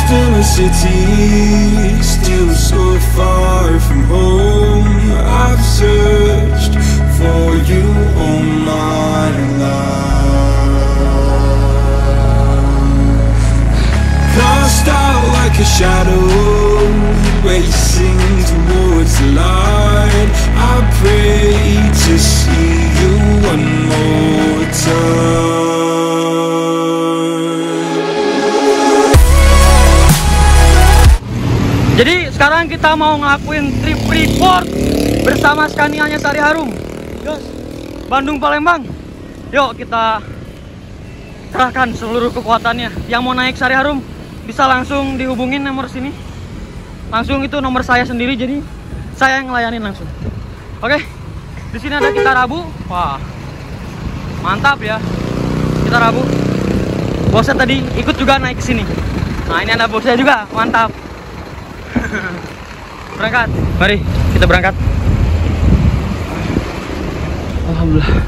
Still a city, still so far from home. I've searched for you all my life. Cast out like a shadow, racing towards the light. I pray to see you one more time. Jadi sekarang kita mau ngelakuin trip report bersama Scania-nya Sari Harum. Yes. Bandung Palembang. Yuk kita kerahkan seluruh kekuatannya. Yang mau naik Sari Harum bisa langsung dihubungin nomor sini. Langsung itu nomor saya sendiri, jadi saya yang ngelayanin langsung. Oke. Di sini ada Kita Rabu. Wah. Mantap ya. Kita Rabu. Bosnya tadi ikut juga naik ke sini. Nah, ini ada bosnya juga. Mantap. Berangkat, mari kita berangkat. Alhamdulillah.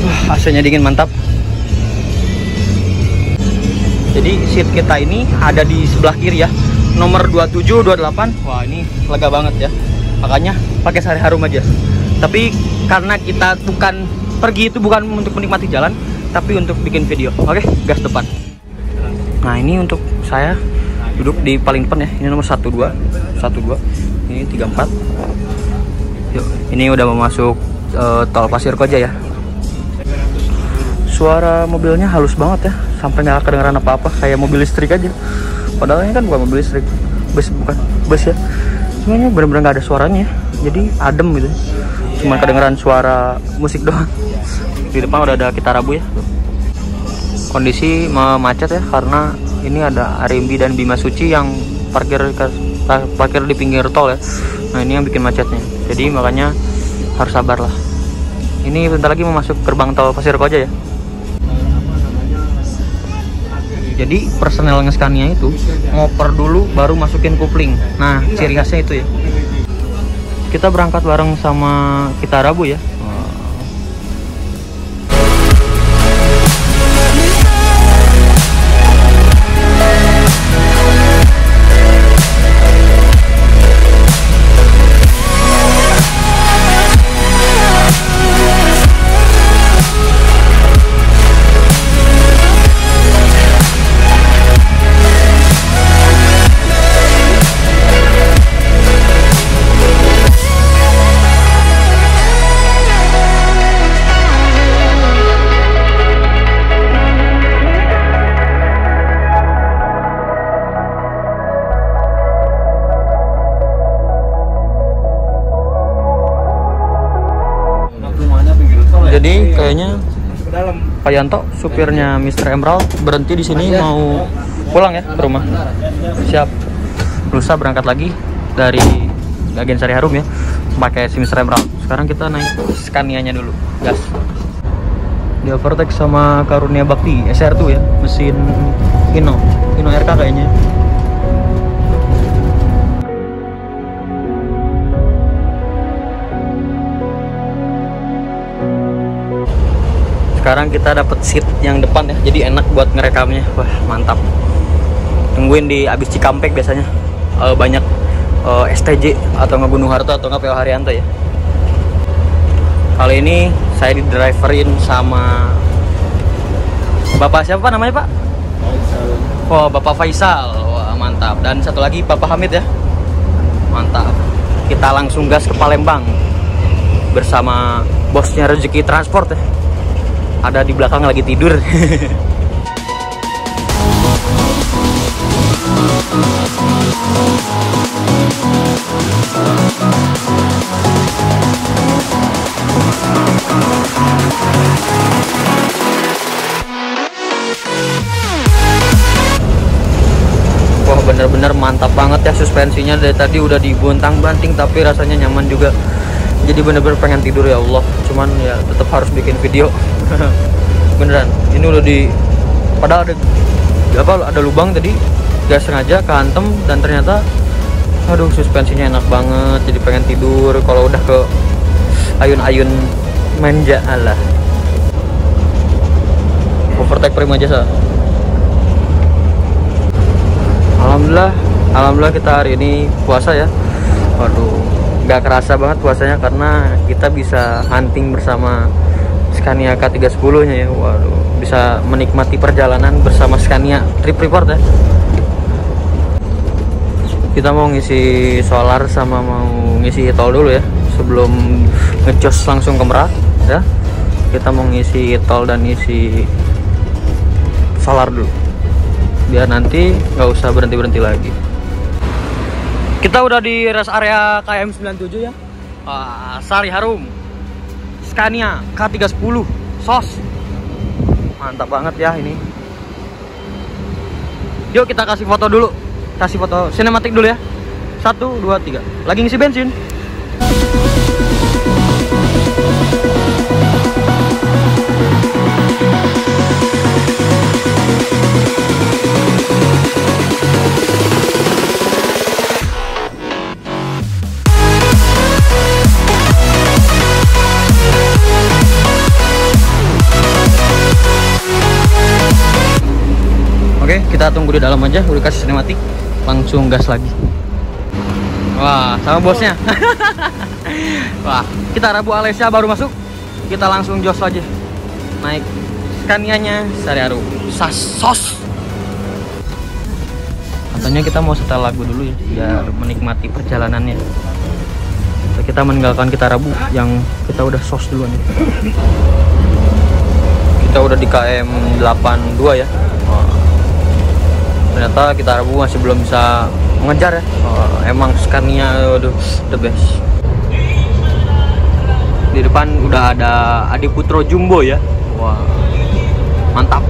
Wah, AC-nya dingin, mantap. Jadi seat kita ini ada di sebelah kiri ya, nomor 27, 28. Wah, ini lega banget ya. Makanya pakai Sari Harum aja. Tapi karena kita bukan pergi itu bukan untuk menikmati jalan, tapi untuk bikin video. Oke, gas depan. Nah, ini untuk saya duduk di paling depan ya. Ini nomor 12, 12. Ini 34. Yuk, ini udah mau masuk tol Pasir Koja ya. Suara mobilnya halus banget ya, sampai nggak kedengeran apa-apa, kayak mobil listrik aja. Padahal ini kan bukan mobil listrik, bukan bus ya. Sebenarnya benar-benar nggak ada suaranya, jadi adem gitu. Cuma kedengeran suara musik doang. Di depan udah ada Kita Rabu ya. Kondisi macet ya, karena ini ada Arimbi dan Bima Suci yang parkir di pinggir tol ya. Nah, ini yang bikin macetnya. Jadi makanya harus sabar lah. Ini bentar lagi mau masuk gerbang tol Pasir Koja ya. Jadi personel Scania itu ngoper dulu baru masukin kupling. Nah, ciri khasnya itu ya. Kita berangkat bareng sama Kita Rabu ya. Jadi kayaknya Pak Yanto, supirnya Mr. Emerald, berhenti di sini mau pulang ya ke rumah. Siap. Lusa berangkat lagi dari agen Sari Harum ya, pakai si Mr. Emerald. Sekarang kita naik Scania-nya dulu. Gas. Di overtake sama Karunia Bakti SR2 ya, mesin Hino RK kayaknya. Sekarang kita dapat seat yang depan ya, jadi enak buat ngerekamnya. Wah, mantap. Tungguin di abis Cikampek biasanya banyak STJ atau nggak Gunung Harto atau nggak PO Haryanto ya. Kali ini saya didriverin sama Bapak siapa namanya Pak? Faisal. Oh, Bapak Faisal. Wah, mantap. Dan satu lagi Bapak Hamid ya. Mantap. Kita langsung gas ke Palembang bersama bosnya Rezeki Transport ya. Ada di belakang lagi tidur. Wah, bener-bener mantap banget ya suspensinya. Dari tadi udah dibontang-banting tapi rasanya nyaman juga. Jadi bener-bener pengen tidur ya Allah. Cuman ya tetap harus bikin video. Beneran. Ini udah padahal ada lubang tadi, gak sengaja kehantem dan ternyata Aduh, suspensinya enak banget, jadi pengen tidur kalau udah ke ayun-ayun manja Allah. Overtake Prima Jasa. Alhamdulillah kita hari ini puasa ya. Waduh, nggak kerasa banget puasanya karena kita bisa hunting bersama Scania K310 nya ya. Waduh, bisa menikmati perjalanan bersama Scania Trip Report ya. Kita mau ngisi solar sama mau ngisi tol dulu ya sebelum ngecos langsung ke Merak ya. Kita mau ngisi tol dan ngisi solar dulu biar nanti nggak usah berhenti lagi. Kita udah di rest area KM97 ya. Sari Harum Scania K310 SOS. Mantap banget ya ini. Yuk kita kasih foto dulu. Kasih foto sinematik dulu ya. 1, 2, 3. Lagi ngisi bensin. Oke, kita tunggu di dalam aja. Udah kasih sinematik, langsung gas lagi. Wah, sama bosnya. Wah, kita Rabu Alesia baru masuk. Kita langsung jos aja. Naik Scania-nya Sari Harum SOS. Katanya kita mau setel lagu dulu ya, biar menikmati perjalanannya. Kita meninggalkan kita Rabu yang kita udah SOS duluan ya. Kita udah di KM 82 ya. Ternyata kita Rabu masih belum bisa mengejar ya. Emang Scania aduh, the best. Di depan udah ada Adi Putro Jumbo ya. Wah, mantap.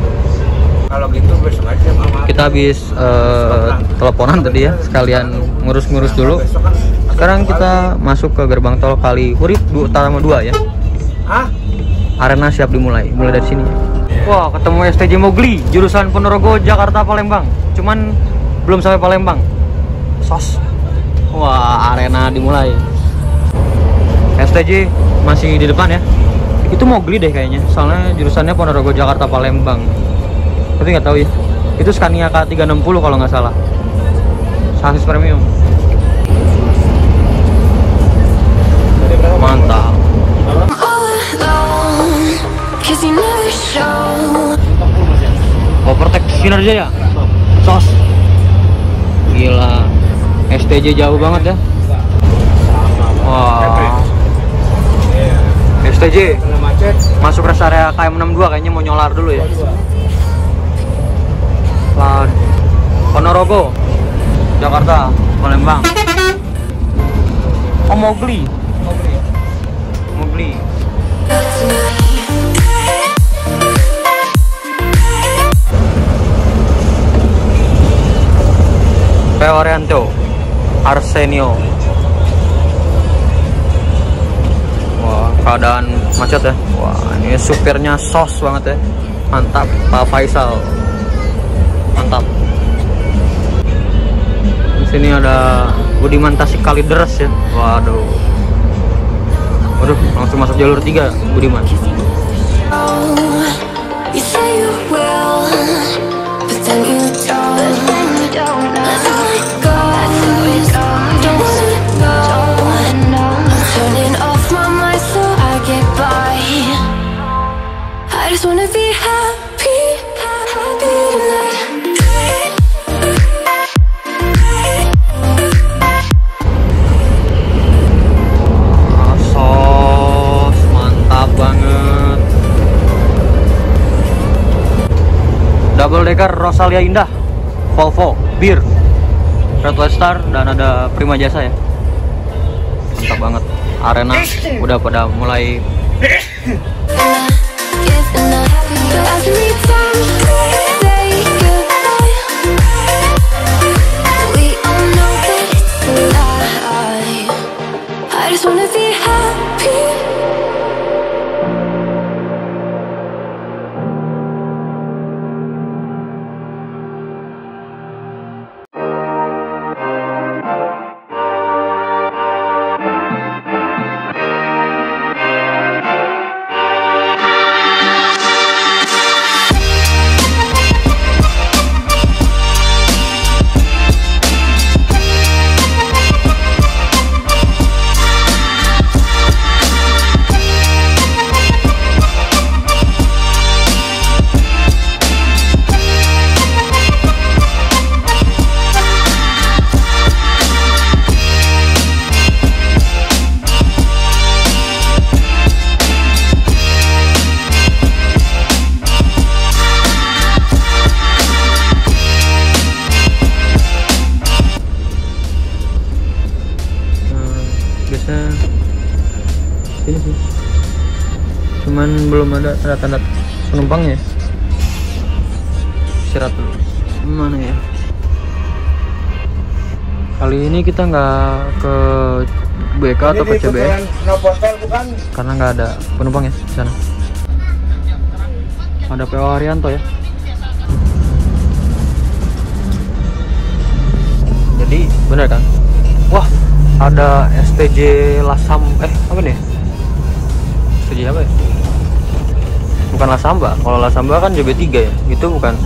Kalau gitu besok aja mama. Kita habis teleponan tadi ya, sekalian ngurus-ngurus dulu. Sekarang kita masuk ke gerbang tol Kali Urip Utama 2 ya. Hah? Arena siap dimulai, mulai dari sini. Wah, ketemu STJ Mowgli, jurusan Ponorogo, Jakarta, Palembang. Cuman belum sampai Palembang. SOS. Wah, arena dimulai. STJ masih di depan ya. Itu Mowgli deh kayaknya, soalnya jurusannya Ponorogo, Jakarta, Palembang. Tapi nggak tahu ya. Itu Scania K360 kalau nggak salah. Sasis premium. Mantap. Overtake Sinerjaya SOS. Gila, STJ jauh banget ya. Wah, STJ masuk rest area KM62 kayaknya mau nyolar dulu ya. Ponorogo, Jakarta, Palembang. Oh, Mowgli. Orianto, Arsenio. Wah, keadaan macet ya. Wah, ini supirnya SOS banget ya. Mantap, Pak Faisal. Mantap. Di sini ada Budiman Tasik Kalideres ya. Waduh. Waduh, langsung masuk jalur 3 Budiman. Double decker Rosalia Indah, Volvo, Bir, Red White Star, dan ada Prima Jasa ya. Mantap banget. Arena udah pada mulai. harusnya sini sih, cuman belum ada tanda-tanda penumpangnya. Istirahat dulu. Mana ya? Kali ini kita nggak ke BK atau ke CBS karena nggak ada penumpang ya di sana. Ada PO Haryanto ya. Jadi bener kan? Wah, ada STJ Lasam, apa nih? STJ apa ya? Bukan Lasamba. Kalau Lasamba kan JB3 ya. Itu bukan.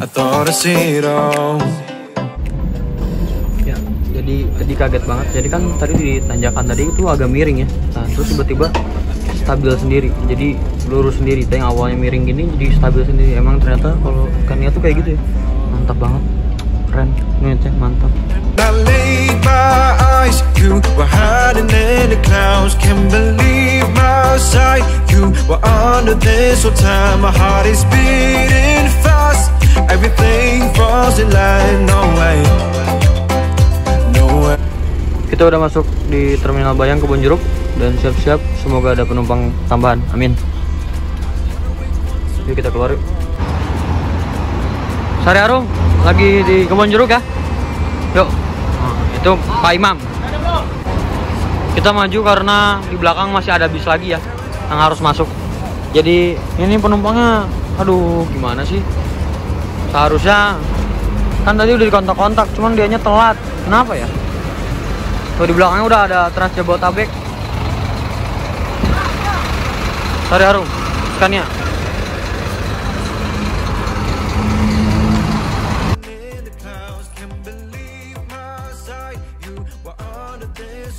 I thought I see it all. Ya, jadi tadi kaget banget. Jadi kan tadi di tanjakan tadi itu agak miring ya. Nah, terus tiba-tiba stabil sendiri. Jadi lurus sendiri. Yang awalnya miring gini jadi stabil sendiri. Emang ternyata kalau ikannya tuh kayak gitu ya. Mantap banget. Keren. Ini mantap. I laid my eyes, you were hiding in the clouds. Can't believe my sight. You were under this whole time. My heart is beating fast. Everything falls in line. No way, no way. Kita udah masuk di Terminal Bayang Kebonjeruk dan siap-siap semoga ada penumpang tambahan. Amin. Yuk kita keluar yuk. Sari Arum lagi di Kebonjeruk ya. Yuk. Itu Pak Imam. Kita maju karena di belakang masih ada bis lagi ya yang harus masuk. Jadi ini penumpangnya, aduh gimana sih? Seharusnya kan tadi udah dikontak-kontak, cuman dianya telat. Kenapa ya? Tuh di belakangnya udah ada Trans Jabodetabek. Sari Harum, Scania.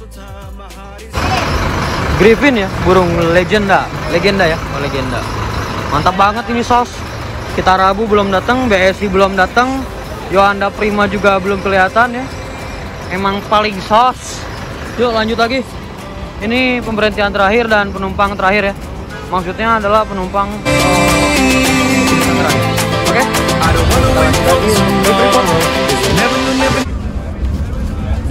this whole time. My heart is Griffin ya, burung legenda ya, legenda. Mantap banget ini sos. Kita Rabu belum datang, BSI belum datang, Yohanda Prima juga belum kelihatan ya. Emang paling sos. Yuk lanjut lagi. Ini pemberhentian terakhir dan penumpang terakhir ya. Maksudnya adalah penumpang terakhir. Oke?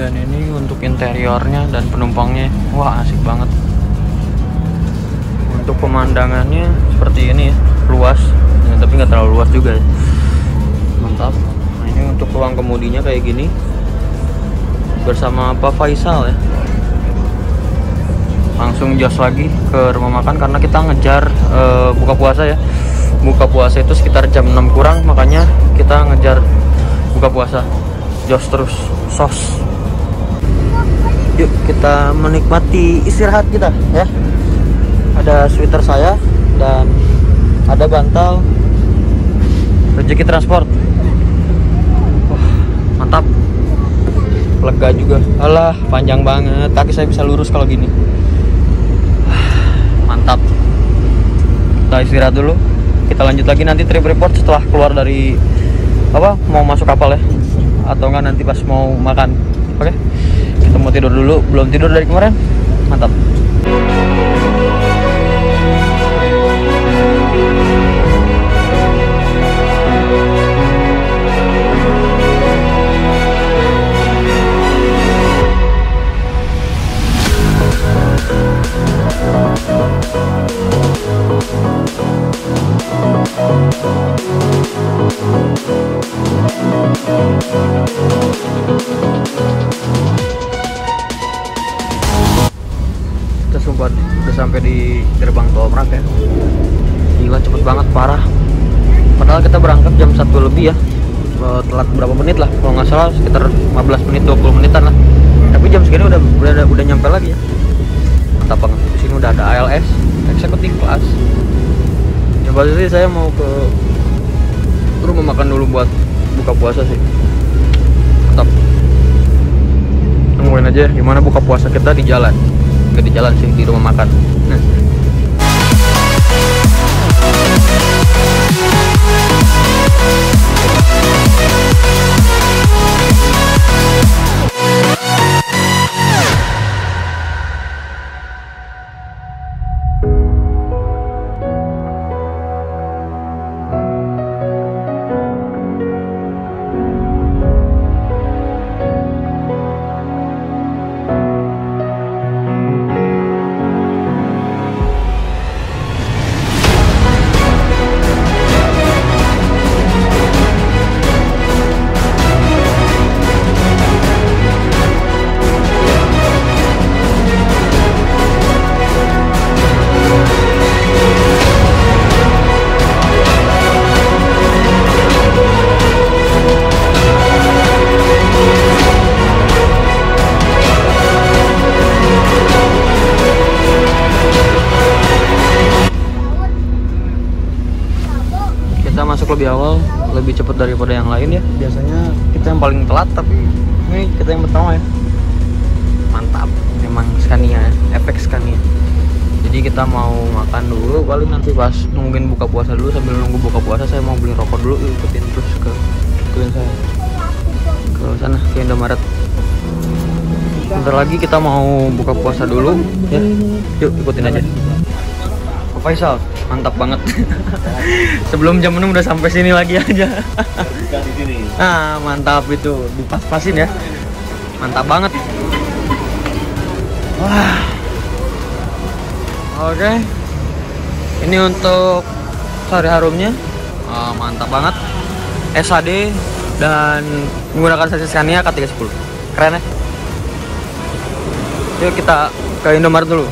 Dan ini untuk interiornya dan penumpangnya, wah asik banget. Untuk pemandangannya seperti ini ya, luas, ya, tapi nggak terlalu luas juga ya. Mantap. Nah ini untuk ruang kemudinya kayak gini, bersama Pak Faisal ya. Langsung jos lagi ke rumah makan karena kita ngejar buka puasa ya. Buka puasa itu sekitar jam 6 kurang, makanya kita ngejar buka puasa. Jos terus, sos. Yuk kita menikmati istirahat kita ya. Ada sweater saya dan ada bantal rezeki transport. Wah, mantap. Lega juga. Alah, panjang banget. Kaki saya bisa lurus kalau gini. Mantap. Kita istirahat dulu. Kita lanjut lagi nanti trip report setelah keluar dari mau masuk kapal ya. Atau enggak nanti pas mau makan. Oke. Kita mau tidur dulu, belum tidur dari kemarin. Mantap. Udah sampai di gerbang tol Merak ya. Gila cepet banget, parah. Padahal kita berangkat jam 1 lebih ya. Telat berapa menit lah, kalau nggak salah sekitar 15 menit 20 menitan lah. Tapi jam segini udah nyampe lagi ya. Mantap banget. Di sini udah ada ALS, executive class. Yang pasti saya mau ke rumah makan dulu buat buka puasa sih. Mantap. Tungguin aja gimana buka puasa kita di jalan. Nggak di jalan sih, di rumah makan. Nah. Masuk lebih awal, lebih cepat daripada yang lain ya. Biasanya kita yang paling telat, tapi ini kita yang pertama ya. Mantap, memang Scania ya, efek Scania. Jadi kita mau makan dulu, paling nanti pas nungguin buka puasa dulu. Sambil nunggu buka puasa saya mau beli rokok dulu, ikutin terus ke saya ke sana, ke Indomaret. Bentar lagi kita mau buka puasa dulu ya. Yuk ikutin aja. Faisal, mantap banget. Sebelum jam 6 udah sampai sini lagi aja. Nah, mantap itu, dipas-pasin ya. Mantap banget. Wah. Oke. Ini untuk sari harumnya. Mantap banget. SHD dan menggunakan sasis Scania K310. Keren ya. Yuk kita ke Indomaret dulu.